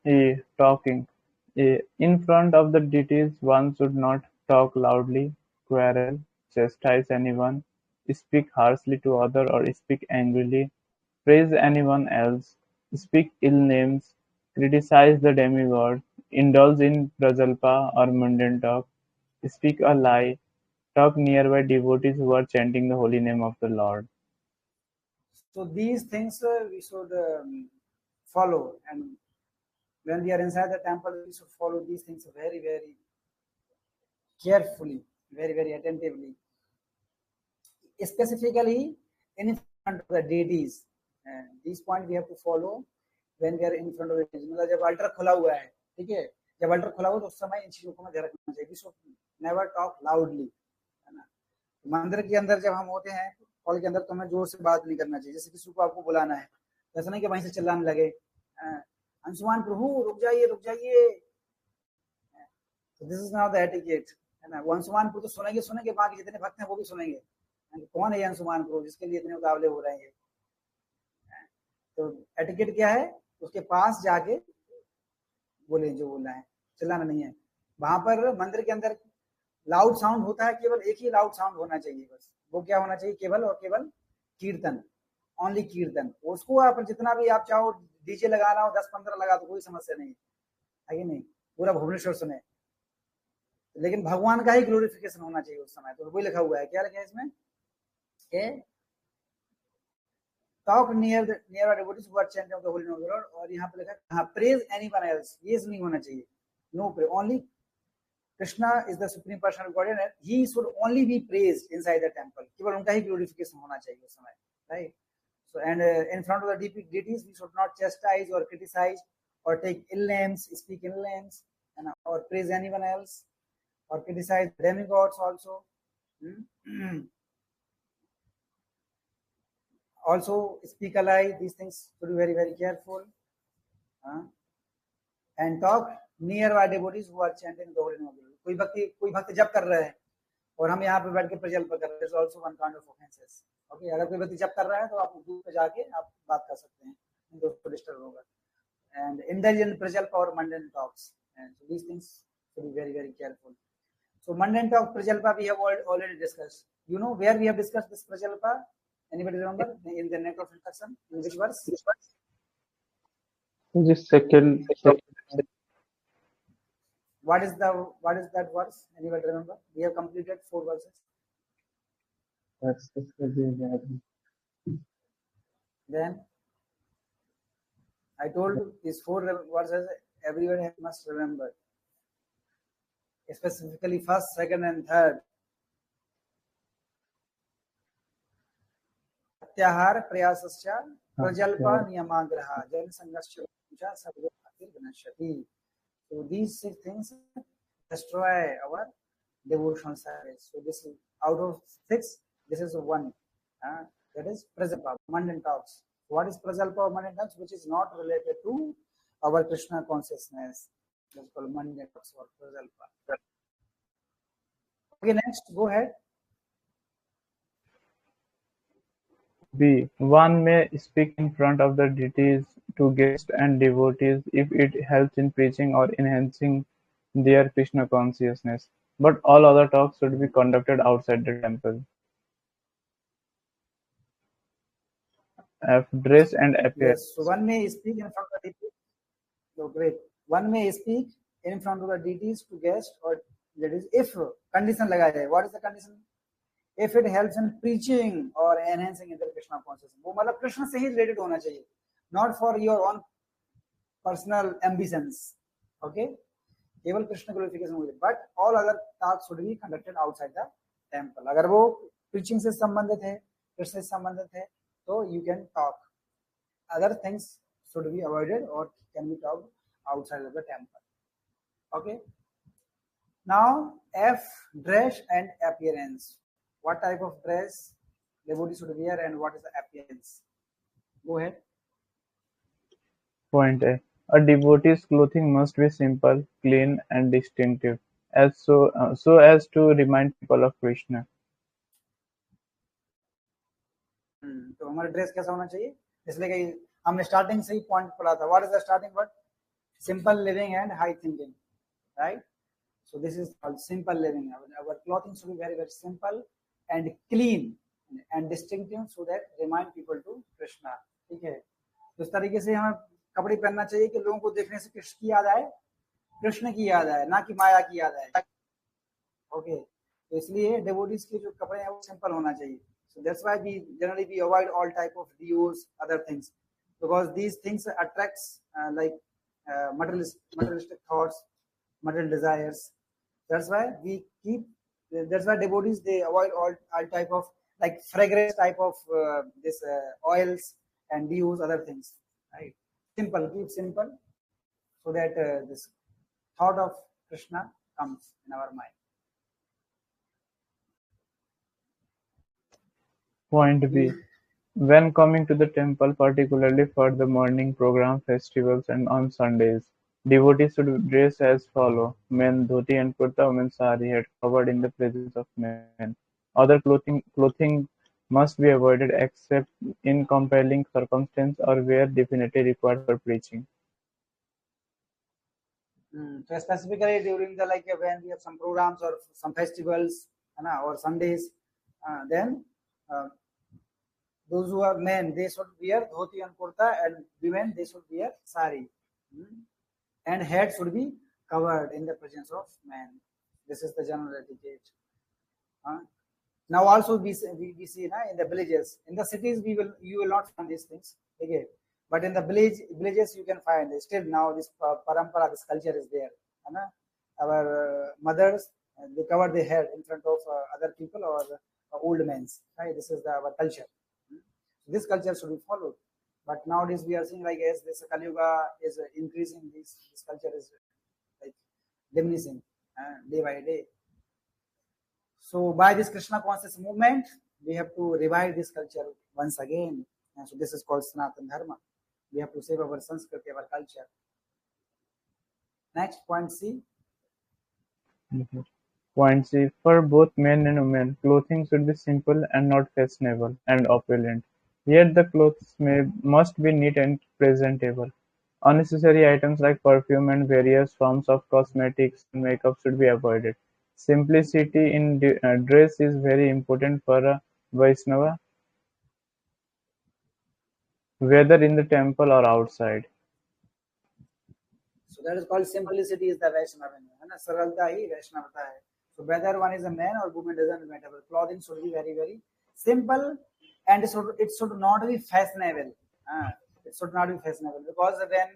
A. Talking. A. In front of the deities, one should not talk loudly, quarrel, chastise anyone, speak harshly to other or speak angrily, praise anyone else, speak ill names, criticize the demigod, indulge in prajalpa or mundane talk, speak a lie, talk nearby devotees who are chanting the holy name of the Lord. So these things we should follow, and when we are inside the temple, we should follow these things very, very carefully, very, very attentively. Specifically, in front of the deities, these points we have to follow when we are in front of the deities. मतलब जब altar खुला हुआ है, ठीक है? जब altar खुला हुआ तो उस समय इन चीजों को ध्यान रखना चाहिए. We should never talk loudly, है ना? मंदिर के अंदर जब हम होते हैं, हॉल के अंदर, तो हमें जोर से बात नहीं करना चाहिए. जैसे किसी को आपको बुलाना है, ऐसा नहीं कि वहीं से चिल्लाने लगे, अंशुमान प्रभु रुक जाइए, रुक जाइए. This is not the etiquette, है ना? वो अंशुमान प्रभु तो सुनेंगे, बाकी जितने भक्त हैं वो भी सुनेंगे. कौन है अंशुमान प्रभु जिसके लिए इतने मुकाबले हो रहे हैं? तो एटिकेट क्या है? उसके पास जाके बोले जो बोलना है, चिल्लाना नहीं है. वहां पर मंदिर के अंदर लाउड साउंड होता है, केवल एक ही लाउड साउंड होना चाहिए बस. वो क्या होना चाहिए? केवल और केवल कीर्तन, ओनली कीर्तन. उसको आप जितना भी आप चाहो डीजे लगाना हो, 10-15 लगा दो, कोई समस्या नहीं है कि नहीं? पूरा भुवनेश्वर सुने, लेकिन भगवान का ही ग्लोरिफिकेशन होना चाहिए उस समय. तो वही लिखा हुआ है. क्या लिखा है इसमें? Talk near devotees who are chanting of the holy name of the Lord. और यहाँ पे लिखा है हाँ, प्रेज एनीवन एल्स, ये नहीं होना चाहिए. No pray, only Krishna is the supreme person of God and he should only be praised inside the temple. केवल उनका ही ग्लोरिफिकेशन होना चाहिए उस समय, right? So and in front of the deities we should not chastise or criticize or take ill names, speak ill names, and or praise anyone else or criticize demigods also. Also speak a lie. These things should be very, very careful. And talk nearby devotees who are chanting the holy name of the Lord. कोई भक्त जप कर रहा है और हम यहाँ पे बैठ के प्रजल्प कर रहे हैं. There's also one kind of offenses. Okay, अगर कोई व्यक्ति जब कर रहा है तो आप दूर पे जाके आप बात कर सकते हैं, दोस्तों डिस्टर्ब होगा. And indulge in prajalpa or mundane talks, and so these things to be very, very careful. So mundane talk, prajalpa, we have already discussed. You know where we have discussed this prajalpa? Anybody remember? In the net of instruction, in which verse? This second. What is that verse? Anybody remember? We have completed 4 verses. Then I told you these 4 verses everyone must remember, specifically first, second, and third. प्रत्याहार प्रयासस्य प्रजल्प नियमाग्रह जन संघर्ष सर्व विनश्यति. So these 6 things destroy our devotional service. So this is out of 6. This is one, that is prajalpa, mundane talks. What is prajalpa or mundane talks? Which is not related to our Krishna consciousness. That's called mundane talks or prajalpa. Okay, next, go ahead. B. One may speak in front of the deities to guests and devotees if it helps in preaching or enhancing their Krishna consciousness. But all other talks should be conducted outside the temple. F. Dress and appearance. Yes, so one may speak in front of the deities. So great. One may speak in front of the deities to guests or ladies if condition लगाया है. What is the condition? If it helps in preaching or enhancing their Krishna consciousness. वो मतलब कृष्ण से ही related होना चाहिए, not for your own personal ambitions. Okay, केवल Krishna glorification हो जाए. But all other talks should be conducted outside the temple. अगर वो preaching से संबंधित है, कृष्ण से संबंधित है, so you can talk. Other things should be avoided or can be talked outside of the temple. Okay. Now F, dress and appearance. What type of dress devotee should wear and what is the appearance? Go ahead. Point A. A devotee's clothing must be simple, clean, and distinctive, so as to remind people of Krishna. तो हमारा dress कैसा होना चाहिए? इसलिए कि हमने starting से ही point पढ़ा था. What is the starting word? Simple living and high thinking, right? So this is called simple living. Our clothing should be very, very simple and clean and distinctive so that remind people to Krishna. ठीक है, तो इस तरीके से हमें कपड़े पहनना चाहिए कि लोगों को देखने से कृष्ण की याद आए, कृष्ण की याद आए, ना कि माया की याद आए. ओके, तो इसलिए डिवोटीज के जो कपड़े हैं वो सिंपल होना चाहिए. So that's why we generally avoid all type of deos, other things, because these things attracts materialistic thoughts, material desires. That's why we keep. That's why devotees they avoid all type of like fragrance type of this oils and deos, other things. Right? Simple, keep simple, so that this thought of Krishna comes in our mind. Point B. When coming to the temple, particularly for the morning program, festivals, and on Sundays, devotees should dress as follow: men dhoti and kurta, women sari, head covered in the presence of men. Other clothing must be avoided except in compelling circumstance or where definitely required for preaching. So specifically during the when we have some programs or some festivals or Sundays, then those who are men they should wear dhoti and kurta, and women they should wear sari, and head should be covered in the presence of men. This is the general etiquette. Now also we see in the villages. In the cities you will not find these things. Okay. But in the villages you can find it. Still now this parampara, this culture is there. Our mothers they cover their head in front of other people or old men. Right? This is our culture. This culture should be followed. But nowadays we are seeing as this Kali Yuga is increasing, this culture is diminishing day by day. So by this Krishna conscious movement, we have to revive this culture once again. And so this is called Sanatana Dharma. We have to save our Sanskriti, our culture. Next, point C. Point C. For both men and women, clothing should be simple and not fashionable and opulent. Yet the clothes must be neat and presentable. Unnecessary items like perfume and various forms of cosmetics and makeup should be avoided. Simplicity in dress is very important for a Vaishnava, whether in the temple or outside. So that is called simplicity is the Vaishnava. Saralta hi Vaishnavata hai. So whether one is a man or woman doesn't matter. Clothing should be very, very simple, and it should not be fashionable. It should not be fashionable, because when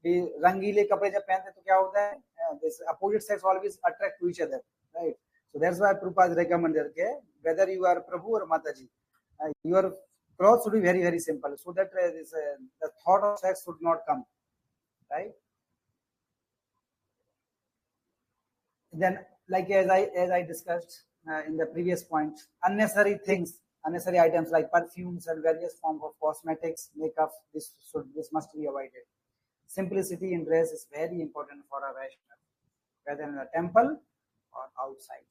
we rangile kapde jab pehante to kya hota hai, this opposite sex always attract to each other, right? So that's why Prabhupada recommended whether you are Prabhu or Mataji, your clothes should be very, very simple, so that the thought of sex should not come, right? Then, as I discussed in the previous point, unnecessary things, unnecessary items like perfumes and various forms of cosmetics, makeup, this must be avoided. Simplicity in dress is very important for a Vaishnava, whether in a temple or outside.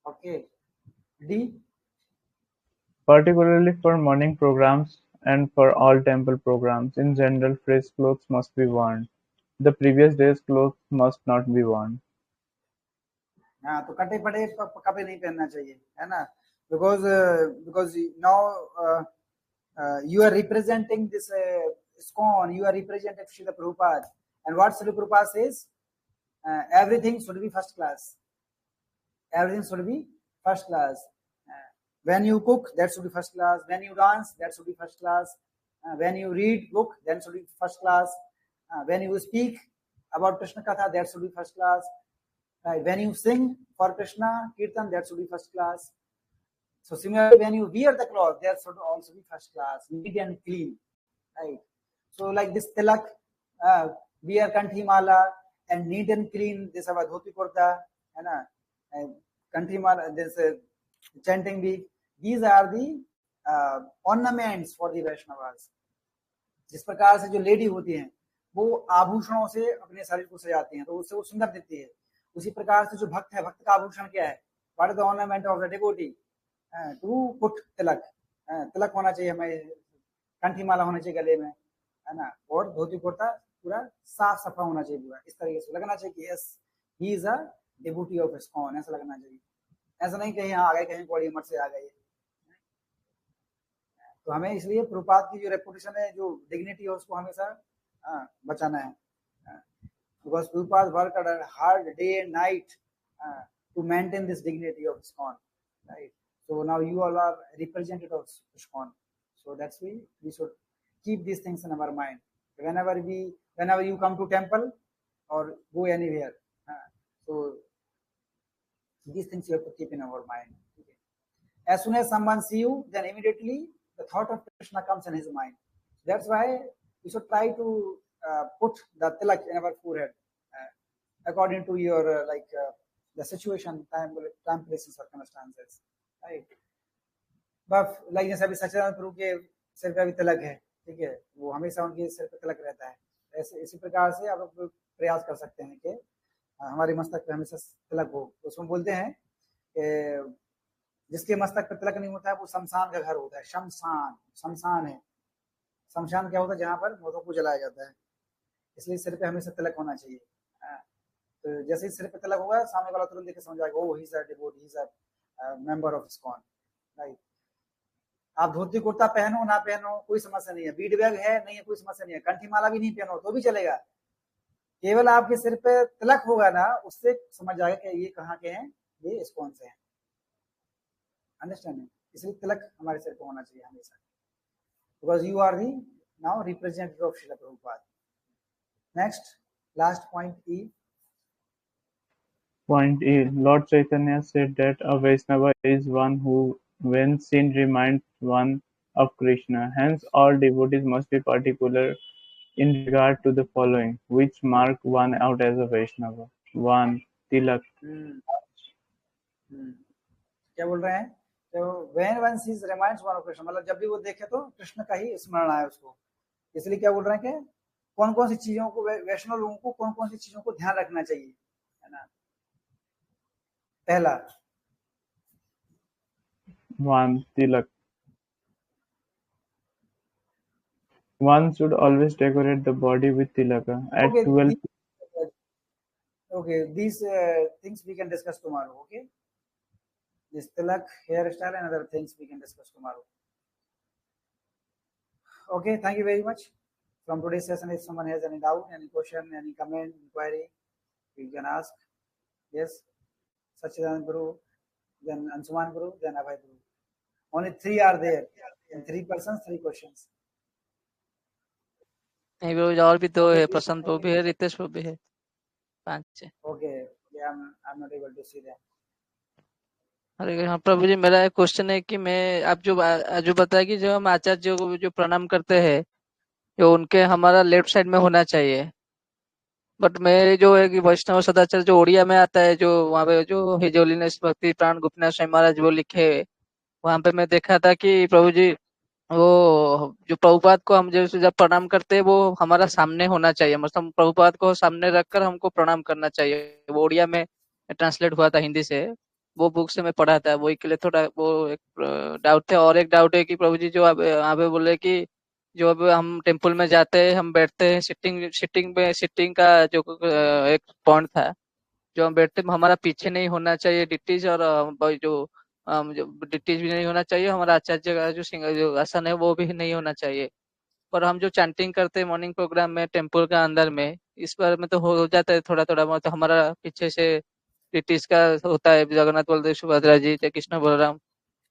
Okay. D. Particularly for morning programs and for all temple programs, in general, fresh clothes must be worn. The previous day's clothes must not be worn. हाँ, तो कटे पड़े कपड़े नहीं पहनना चाहिए, है ना? Because now you are representing this ISKCON, you are representing Srila Prabhupada, and what Srila Prabhupada says, everything should be first class. Everything should be first class. When you cook, that should be first class. When you dance, that should be first class. When you read book, that should be first class. When you speak about Krishna Katha, that should be first class. Right? When you sing for Krishna Kirtan, that should be first class. So similarly, when you wear the cloth, that should also be first class, neat and clean. Right? So like this tilak, wear kanthi mala, and neat and clean, this our dhoti kurta, and kanthi mala, this chanting bhi. These are the ornaments for the Vaishnavas. जिस प्रकार से जो lady होती हैं वो आभूषणों से अपने शरीर को सजाती हैं तो उससे वो सुंदर दिखती है, उसी प्रकार से जो भक्त है, भक्त का आभूषण क्या है? What is the ornament of the devotee? To put tilak. तिलक होना चाहिए, हमें कंठी माला होना चाहिए गले में, है ना, और धोती कुर्ता पूरा साफ सफा होना चाहिए, पूरा इस तरीके से लगना चाहिए कि yes he is a devotee of ISKCON, ऐसा लगना चाहिए. ऐसा नहीं कहीं आ गए, कहीं कौड़ी उम्र से आ गए. तो हमें इसलिए प्रभुपाद की जो रेपुटेशन है, जो डिग्निटी है, उसको हमेशा बचाना है. Because Prabhupada worked hard day and night to maintain this dignity of ISKCON, right? So now you all are representative of ISKCON. So that's why we should keep these things in our mind. Whenever you come to temple or go anywhere, so these things you have to keep in our mind. Okay. As soon as someone see you, then immediately the thought of Krishna comes in his mind. That's why we should try to put the tilak in our forehead according to your the situation, time, place, and circumstances, right? But like जैसे अभी सच्चिदानंद प्रभु के सिर पे भी तिलक है, ठीक है, वो हमेशा उनके सिर पे तिलक रहता है। ऐसे इसी प्रकार से आप लोग प्रयास कर सकते हैं कि हमारे मस्तक पे हमेशा तिलक हो। तो उसमें बोलते हैं कि जिसके मस्तक पे तिलक नहीं होता है वो शमशान का घर होता है। शमशान है। शमशान क्या होता है? जहाँ पर मौतों को जलाया जाता है। इसलिए सिर पे हमेशा तिलक होना चाहिए। तो जैसे ही सिर पे तिलक होगा, सामने वाला तुरंत देख के समझ जाएगा, he is a devotee, he is a member of ISKCON, right? आप धोती कुर्ता पहनो ना पहनो कोई समस्या नहीं है, बीड बैग है नहीं है कोई समस्या नहीं है, कंठी माला भी नहीं पहनो तो भी चलेगा। केवल आपके सिर पे तिलक होगा ना, उससे समझ जाएगा कि ये कहाँ के हैं, ये ISKCON से हैं। अंडरस्टैंडिंग? इसलिए तिलक हमारे सिर पे होना चाहिए हमेशा, because you are the now representative of Srila Prabhupada. Next, last point E. Point E. Lord Chaitanya said that a Vaishnava is one who, when seen, reminds one of Krishna. Hence, all devotees must be particular in regard to the following, which mark one out as a Vaishnava. 1. Tilak. क्या बोल रहे हैं? तो when one sees reminds one of Krishna, मतलब जब भी वो देखे तो कृष्ण का ही स्मरण आए उसको। इसलिए क्या बोल रहे हैं कि कौन कौन सी चीजों को, वैष्णव लोगों को कौन कौन सी चीजों को ध्यान रखना चाहिए, है ना? पहला 1. Tilak. One should always decorate the body with tilaka. At 12. These things we can discuss tomorrow. Okay, this tilak, hairstyle, and other things we can discuss tomorrow. Okay, thank you very much. From today's session, if someone has any doubt, any question, any comment, inquiry, you can ask. Yes, Sachidanand Guru, then Ansuman Guru, then Abhay Guru. Only 3 are there, and 3 persons, 3 questions. नहीं गुरु, और भी 2 है, प्रशांत प्रभु भी है, रितेश प्रभु भी है, 5 है। Okay, yeah, I'm not able to see that. अरे हाँ प्रभु जी, मेरा एक क्वेश्चन है कि मैं आप जो बताया कि जो हम आचार्य जो प्रणाम करते हैं, जो उनके हमारा लेफ्ट साइड में होना चाहिए, बट मेरे जो है कि वैष्णव सदाचार जो ओडिया में आता है, जो वहाँ पे जो हिज होलीनेस भक्ति प्राण गोपीनाथ स्वामी महाराज वो लिखे, वहाँ पे मैं देखा था कि प्रभु जी वो जो प्रभुपाद को हम जैसे जब प्रणाम करते हैं वो हमारा सामने होना चाहिए, मतलब प्रभुपाद को सामने रखकर हमको प्रणाम करना चाहिए। वो ओडिया में ट्रांसलेट हुआ था हिंदी से, वो बुक से मैं पढ़ा था, वही के लिए थोड़ा वो एक डाउट थे। और एक डाउट है कि प्रभु जी जो आप बोले कि जो अब हम टेम्पल में जाते हैं, हम बैठते हैं, सिटिंग का जो एक पॉइंट था, जो हम बैठते हैं हमारा पीछे नहीं होना चाहिए डिटीज, और जो डिटीज भी नहीं होना चाहिए, हमारा आचार्य का जो आसन है वो भी नहीं होना चाहिए। पर हम जो चैंटिंग करते हैं मॉर्निंग प्रोग्राम में टेम्पल का अंदर में, इस बार में तो हो जाता है थोड़ा थोड़ा, मतलब हमारा पीछे से डिटीज का होता है, जगन्नाथ बलदेव सुभद्रा जी, कृष्ण बलराम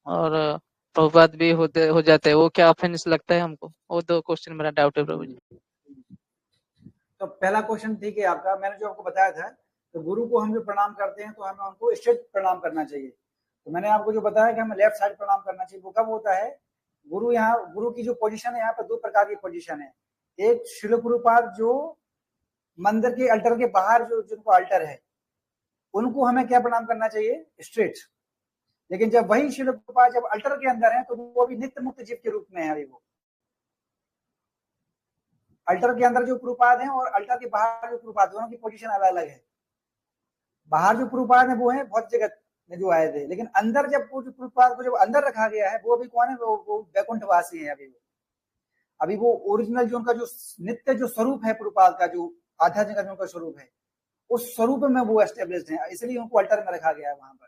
और प्रभुपाद भी हो जाते हैं, वो क्या ऑफेंस लगता है हमको? वो 2 क्वेश्चन मेरा डाउट है प्रभु जी। तो पहला क्वेश्चन ठीक है आपका, मैंने जो आपको बताया था, तो गुरु को हम जो प्रणाम करते हैं तो हमें उनको स्ट्रेट प्रणाम करना चाहिए। तो मैंने आपको जो बताया कि हमें लेफ्ट साइड प्रणाम करना चाहिए, वो कब होता है? गुरु की जो पोजीशन है, यहाँ पर 2 प्रकार की पोजीशन है। एक श्रील प्रभुपाद जो मंदिर के अल्टर के बाहर जो जिनको अल्टर है, उनको हमें क्या प्रणाम करना चाहिए? स्ट्रेट। लेकिन जब वही श्रील प्रभुपाद जब अल्टर के अंदर है तो वो अभी नित्य मुक्त जीव के रूप में है। अभी वो अल्टर के अंदर जो प्रभुपाद हैं और अल्टर के बाहर जो प्रभुपाद, दोनों की पोजीशन अलग अलग है। बाहर जो प्रभुपाद है वो है बहुत जगत में जो आए थे, लेकिन अंदर जब वो जो प्रभुपाद को जब अंदर रखा गया है, वो अभी कौन है? वो वैकुंठवासी है। अभी वो ओरिजिनल जो उनका जो नित्य जो स्वरूप है प्रभुपाद का, जो आध्यात्मिक का उनका स्वरूप है, उस स्वरूप में वो एस्टेब्लिश्ड है, इसलिए उनको अल्टर में रखा गया है वहां पर।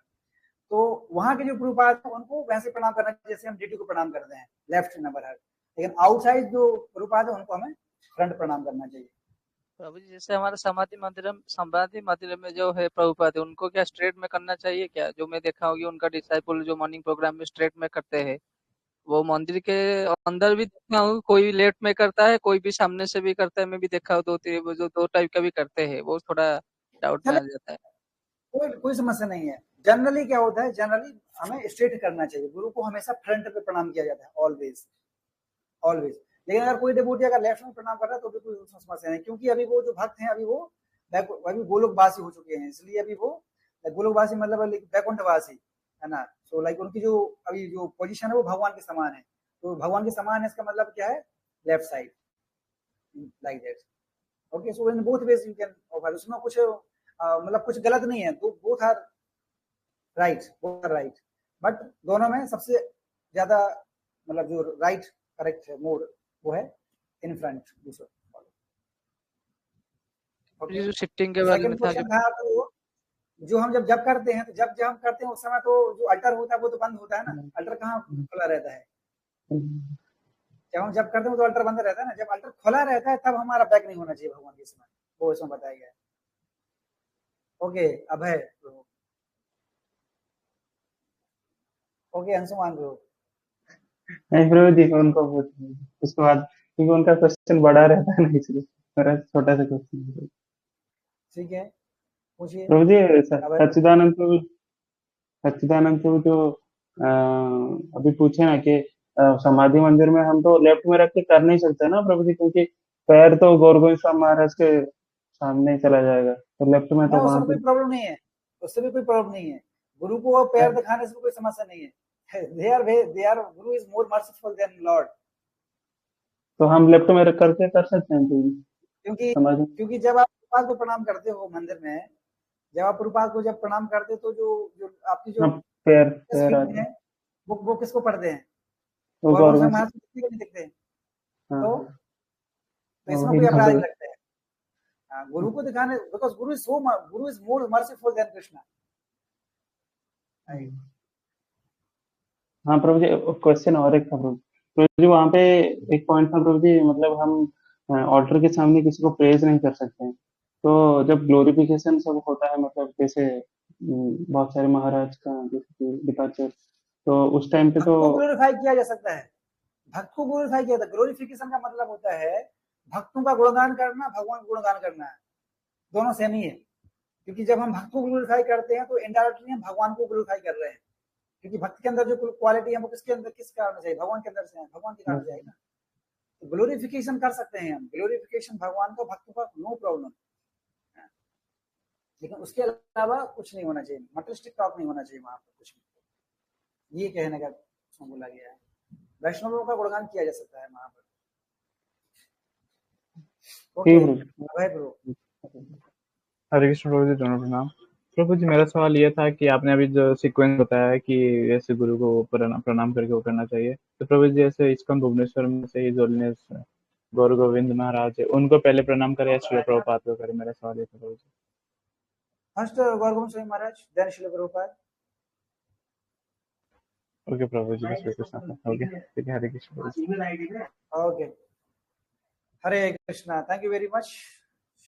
तो वहां के जो प्रभुपाद है उनको वैसे प्रणाम करना जैसे हम डीटी को प्रणाम करते हैं, लेफ्ट नंबर है। लेकिन आउटसाइड जो प्रभुपाद है उनको हमें फ्रंट प्रणाम करना चाहिए। प्रभु जी जैसे हमारे समाधि मंदिर में जो है प्रभुपाद है, उनको क्या स्ट्रेट में करना चाहिए क्या? जो मैं देखा होगी उनका डिसाइपल जो मॉर्निंग प्रोग्राम में स्ट्रेट में करते हैं, वो मंदिर के अंदर भी देखा हूँ, कोई लेफ्ट में करता है, कोई भी सामने से भी करता है। मैं भी देखा हूँ दो टाइप का भी करते हैं, वो थोड़ा डाउट में चले, आ जाता है। कोई कोई समस्या नहीं है। जनरली क्या होता है, जनरली हमें स्ट्रेट करना चाहिए, गुरु को हमेशा फ्रंट पे प्रणाम किया जाता है, ऑलवेज ऑलवेज। लेकिन अगर कोई डिवोटी अगर लेफ्ट में प्रणाम कर रहा है तो भी कोई समस्या नहीं, क्योंकि अभी वो जो भक्त हैं अभी वो अभी गोलोकवासी हो चुके हैं, इसलिए अभी वो गोलोकवासी मतलब वैकुंठवासी है ना। सो लाइक उनकी जो अभी जो पोजीशन है वो भगवान के समान है, तो भगवान के समान है इसका मतलब क्या है, left side, like that. Okay, so in both ways you can offer, उसमें कुछ मतलब कुछ गलत नहीं है, तो बोथ आर राइट, बट दोनों में सबसे ज्यादा मतलब जो राइट करेक्ट है मोड वो है इन फ्रंट। ओके, ये जो शिफ्टिंग के बारे में सेकंड था क्वेश्चन था तो जो हम जब करते हैं तो जब हम करते हैं उस समय तो जो अल्टर होता है वो तो बंद होता है ना, अल्टर कहाँ खुला रहता है? जब करते हैं तो अल्टर बंद रहता है ना, जब अल्टर खुला रहता है तब हमारा बैक नहीं होना चाहिए भगवान के समय, वो इसमें बताया गया है। ओके, अभय ब्रो। Okay, Anshuman bro. नहीं प्रभु जी, उनको पूछिए उसके बाद, क्योंकि उनका क्वेश्चन बड़ा रहता है ना, इसलिए मेरा छोटा सा क्वेश्चन है। ठीक है, पूछिए प्रभु जी, अभय। सच्चिदानंद प्रभु जो अभी पूछे ना कि समाधि मंदिर में हम तो लेफ्ट में रख के कर नहीं सकते ना प्रभु जी, क्योंकि पैर तो गौर गोविंद स्वामी महाराज के सामने ही चला जाएगा, तो लेफ्ट में तो नहीं, उससे वहां कोई पे। प्रॉब्लम नहीं है, उससे भी कोई प्रॉब्लम नहीं है। गुरु को पैर दिखाने से कोई समस्या नहीं है। Guru is more merciful than Lord. तो हम लेफ्ट में रख करके कर सकते हैं तो क्योंकि समाधि। क्योंकि जब आप प्रभुपाद को प्रणाम करते हो मंदिर में, जब आप प्रभुपाद को जब प्रणाम करते हो तो जो जो आपकी जो हाँ, पैर पैर फीट आते है हैं, वो किसको पढ़ते हैं? वो गौर गोविंद गौर स्वामी गोविंद। महाराज को दिखते कि नहीं दिखते? हाँ तो हाँ इसमें वही कोई ना अपराध नहीं प्रभु। लगता है। हाँ, गुरु को दिखाने, because guru is more merciful than Krishna. हाँ प्रभु जी, क्वेश्चन और एक था प्रभु। प्रभु जी वहाँ पे एक पॉइंट था प्रभु जी, मतलब हम ऑल्टर के सामने किसी को प्रेज नहीं कर सकते हैं। तो जब ग्लोरिफिकेशन सब होता है, मतलब जैसे बहुत सारे महाराज का जैसे कि डिपार्चर, तो उस टाइम पे भक्त तो। को ग्लोरीफाई किया जा सकता है, भक्त को ग्लोरीफाई किया जाता है। ग्लोरिफिकेशन का मतलब होता है भक्तों का गुणगान करना, भगवान का गुणगान करना है, दोनों सेम ही है। क्योंकि जब हम भक्त को ग्लोरीफाई करते हैं तो इनडायरेक्टली हम भगवान को ग्लोरीफाई कर रहे हैं, क्योंकि भक्त के अंदर जो क्वालिटी है वो किसके अंदर, किस कारण से? भगवान के अंदर से है, भगवान के कारण से है ना। तो ग्लोरिफिकेशन कर सकते हैं हम, ग्लोरिफिकेशन भगवान का, भक्तों का नो प्रॉब्लम, लेकिन उसके अलावा कुछ नहीं होना चाहिए, मटेरियलिस्टिक टॉक नहीं होना चाहिए वहां पर कुछ भी, ये कहने का उसमें बोला गया है। वैष्णवों का गुणगान किया जा सकता है वहां पर। ओके, ठीक प्रभु। अभय ब्रो। हरे कृष्ण प्रभु जी, दोनों प्रणाम। प्रभु जी मेरा सवाल ये था कि आपने अभी जो सीक्वेंस बताया है कि ऐसे गुरु को प्रणाम प्रणाम करके वो करना चाहिए, तो प्रभु जी जैसे इस्कॉन भुवनेश्वर में से हिज होलीनेस गौर गोविंद महाराज है, उनको पहले प्रणाम करें या श्री प्रभुपाद को करें? मेरा सवाल ये था प्रभु जी। First Gaur Govind Swami Maharaj, then Srila Prabhupada. Okay प्रभु जी, श्री कृष्ण। ओके ठीक है, हरे कृष्ण प्रभु जी। Okay, Hare Krishna, thank you very much.